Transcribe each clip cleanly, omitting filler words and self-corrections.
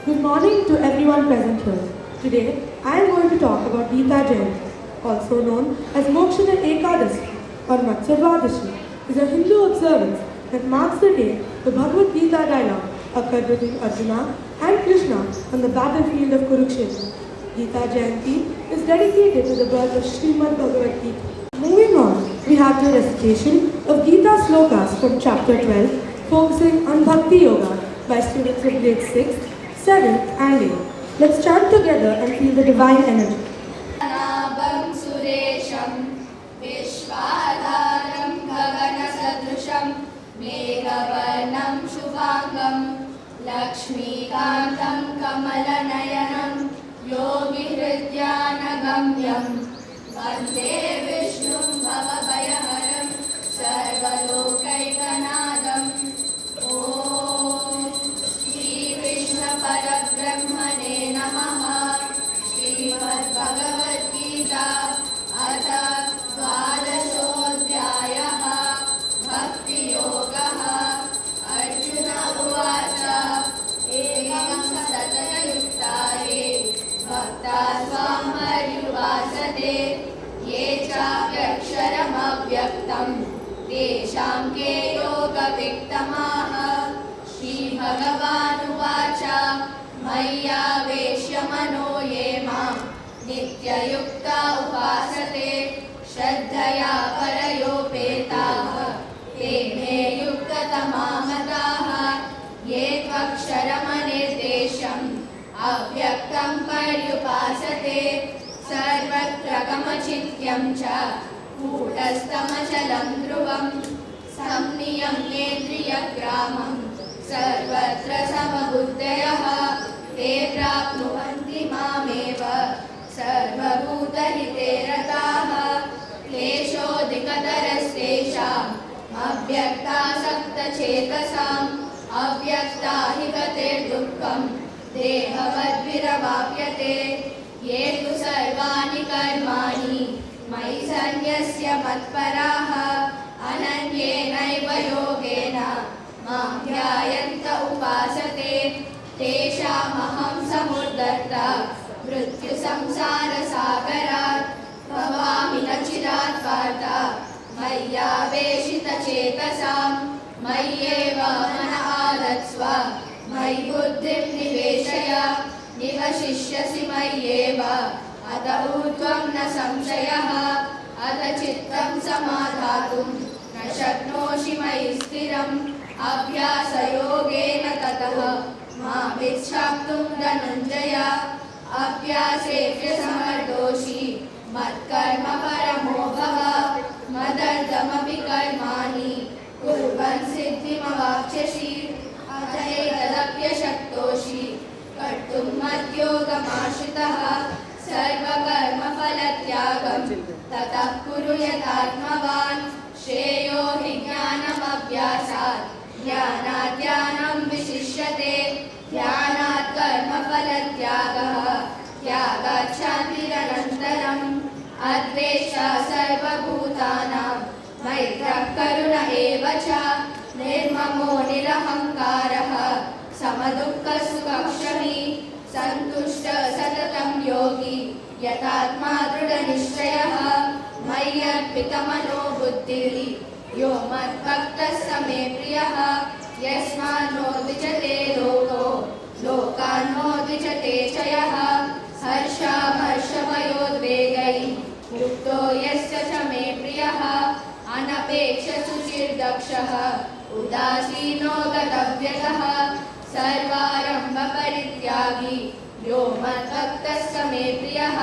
Good morning to everyone present here. Today, I am going to talk about Gita Jayanti, also known as Mokshana Ekadashi or Matsya Dwadashi, is a Hindu observance that marks the day the Bhagavad Gita dialogue occurred between Arjuna and Krishna on the battlefield of Kurukshetra. Gita Jayanti is dedicated to the birth of Srimad Bhagavad Gita. Moving on, we have the recitation of Gita slokas from chapter 12, focusing on Bhakti Yoga by students of grade 6, 7 and 8. Let's chant together and feel the divine energy. नाभं सुरेशं विश्वाधारं गगनसदृशं मेघवर्णं शुभाङ्गं लक्ष्मीकान्तं कमलनयनं योगिहृद्यानगम्यं वन्दे विष्णुं भवभयहरं सर्वलोकैकनाथम् ॐ श्रीकृष्णपरब्रह्मणे नमः। श्रीमद्भगवद्गीता अथ द्वादशोऽध्यायः भक्तियोगः। अर्जुन उवाच एवं सततयुक्ताये भक्ता त्वां पर्युपासते ये चाप्यक्षरमव्यक्तं तेषां के योगवित्तमाः। श्रीभगवानुवाच मय्यावेश्य मनो ये मां नित्ययुक्ता उपासते श्रद्धया परयोपेताः ते मे युक्ततमा मताः। ये त्वक्षरमनिर्देशम् अव्यक्तं पर्युपासते सर्वत्र गमचिन्त्यं च कूटस्थमचलं ध्रुवं संनियम्येन्द्रियग्रामं सर्वत्र समबुद्धयः ते प्राप्नुवन्ति मामेव सर्वभूतहिते रताः। क्लेशोऽधिकतरस्तेषाम् अव्यक्तासक्तचेतसाम् अव्यक्ता हि गतिर्दुःखं देहवद्भिरवाप्यते। ये तु सर्वाणि कर्माणि मयि सन्न्यस्य मत्पराः अनन्येनैव योगेन मां ध्यायन्त उपासते तेषामहं समुद्धर्ता मृत्युसंसारसागरात् भवामि न चिरात् पार्था मय्यावेशितचेतसां मय्येव मन आदत्स्व मयि बुद्धिं निवेशय निवशिष्यसि मय्येव अत ऊर्ध्वं न संशयः। अथ चित्तं समाधातुं न शक्नोषि मयि स्थिरम् अभ्यासयोगेन ततः मामिच्छाप्तुं धनञ्जय। अभ्यासेऽप्यसमर्थोषि मत्कर्म परमो भव मदर्थमपि कर्माणि कुर्वन् सिद्धिमवाप्स्यसि। अथ एतदप्यशक्तोषि कर्तुं मद्योगमाश्रितः सर्वकर्मफलत्यागं ततः कुरु यथात्मवान्। श्रेयो हि ज्ञानमभ्यासात् ध्यानात् ध्यानं विशिष्यते ध्यानात् कर्मफलत्यागः त्यागात् शान्तिरनन्तरम्। अद्वेष्टा सर्वभूतानां मैत्रः करुण एव च निर्ममो निरहङ्कारः समदुःखसुखक्षमी सन्तुष्टः सततं योगी यथात्मा दृढनिश्चयः। मय्यर्पितमनो बुद्धिः यो मद्भक्तः स मे प्रियः। यस्मान्नो द्विजते लोको लोकान्नो द्विजते च यः। हर्षामर्षभयोद्वेगैः युक्तो यस्य च मे प्रियः। अनपेक्षशुचिर्दक्षः उदासीनो गतव्यतः सर्वारम्भपरित्यागी यो मद्भक्तः स मे प्रियः।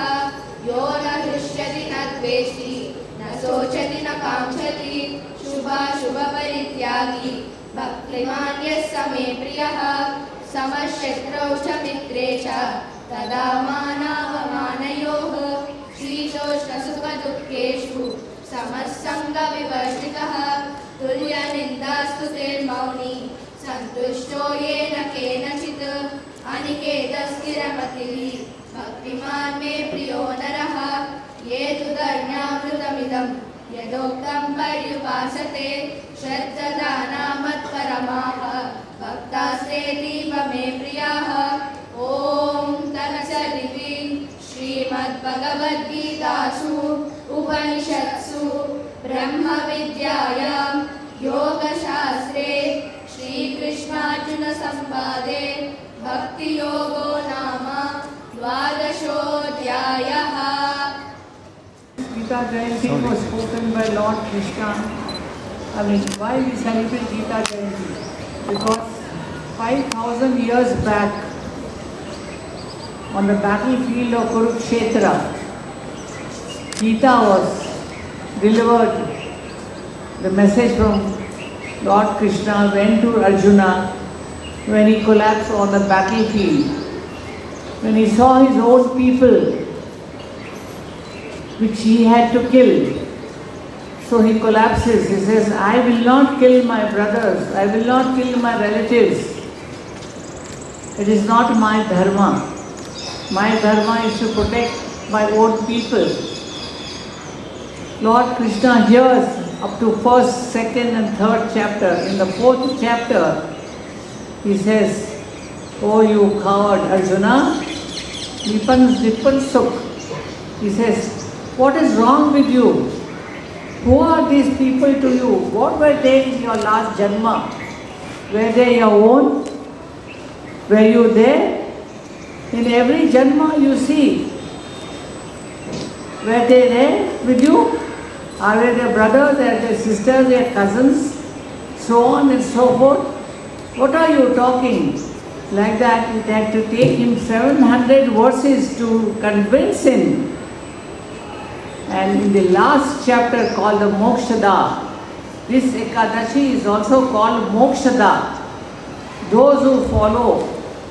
यो न हृष्यति न द्वेष्टि न शोचति न काङ्क्षति शुभाशुभपरित्यागी भक्तिमान् यः स मे प्रियः। समशत्रौ च मित्रे च तदा मानावमानयोः शीतोष्णसुखदुःखेषु समस्सङ्गविवर्जितः। तुल्यनिन्दास्तुतिर्मौनी सन्तुष्टो येन केनचित् अनिकेतस्थिरमतिः भक्तिमान् मे प्रियो नरः। ये तु धर्म्यामृतमिदं यदोक्तं पर्युपासते श्रद्धदानामत्परमाः भक्तास्तेऽतीव मे प्रियाः। ॐ श्रीमद्भगवद्गीतासु उपनिषत्सु ब्रह्मविद्यायां योगशास्त्रे श्रीकृष्णार्जुनसंवादे भक्तियोगो नाम द्वादशोऽध्यायः। Gita Jayanti was spoken by Lord Krishna. I mean, why we celebrate Gita Jayanti? Because 5,000 years back, on the battlefield of Kurukshetra, Gita was delivered. The message from Lord Krishna went to Arjuna when he collapsed on the battlefield. When he saw his own people, which he had to kill. So he collapses. He says, I will not kill my brothers. I will not kill my relatives. It is not my dharma. My dharma is to protect my own people. Lord Krishna hears up to first, second and third chapter. In the fourth chapter, he says, oh you coward Arjuna, Nipan Sukh. He says, what is wrong with you? Who are these people to you? What were they in your last janma? Were they your own? Were you there? In every janma you see. Were they there with you? Are they their brothers, their sisters, their cousins? So on and so forth. What are you talking? Like that, it had to take him 700 verses to convince him. And in the last chapter called the Mokshada, this Ekadashi is also called Mokshada. Those who follow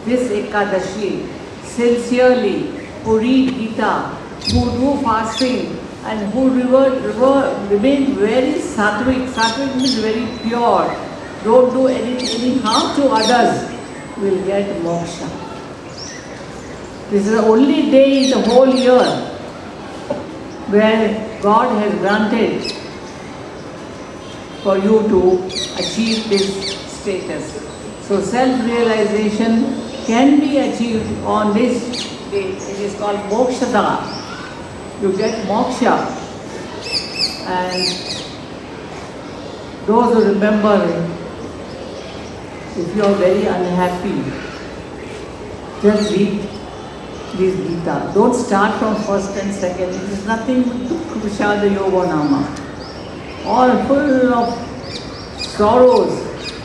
this Ekadashi sincerely, who read Gita, who do fasting, and who remain very sattvic. Sattvic means very pure. Don't do any harm to others, will get moksha. This is the only day in the whole year where God has granted for you to achieve this status. So self-realization can be achieved on this day. It is called mokshada. You get moksha. And those who remember, if you are very unhappy, just read this Gita. Don't start from first and second. It is nothing but Vishada Yoga Nama. All full of sorrows,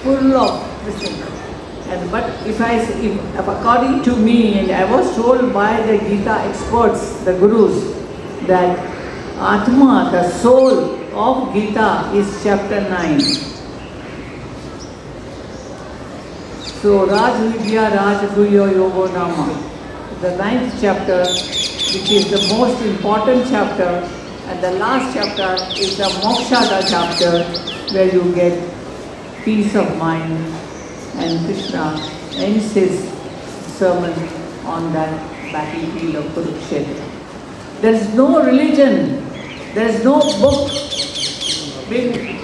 full of this thing. But if according to me, and I was told by the Gita experts, the gurus, that Atma, the soul of Gita, is chapter 9. So Raj Vidya Raj Guhya Yoga Nama. The 9th chapter, which is the most important chapter, and the last chapter is the Mokshada chapter, where you get peace of mind. And Krishna ends his sermon on that battlefield of Kurukshetra. There is no religion, there is no book being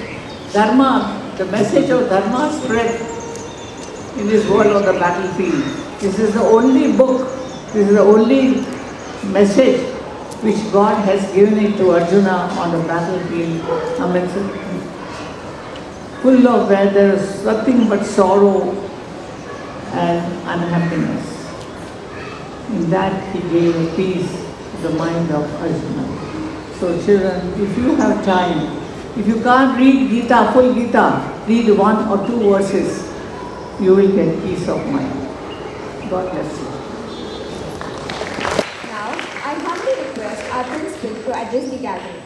Dharma, the message of Dharma spread in this world on the battlefield. This is the only book. This is the only message which God has given it to Arjuna on the battlefield. I mean, full of where there is nothing but sorrow and unhappiness. In that he gave peace to the mind of Arjuna. So children, if you have time, if you can't read Gita, full Gita, read 1 or 2 verses, you will get peace of mind. God bless you. Now, I humbly request our principal to address the gathering.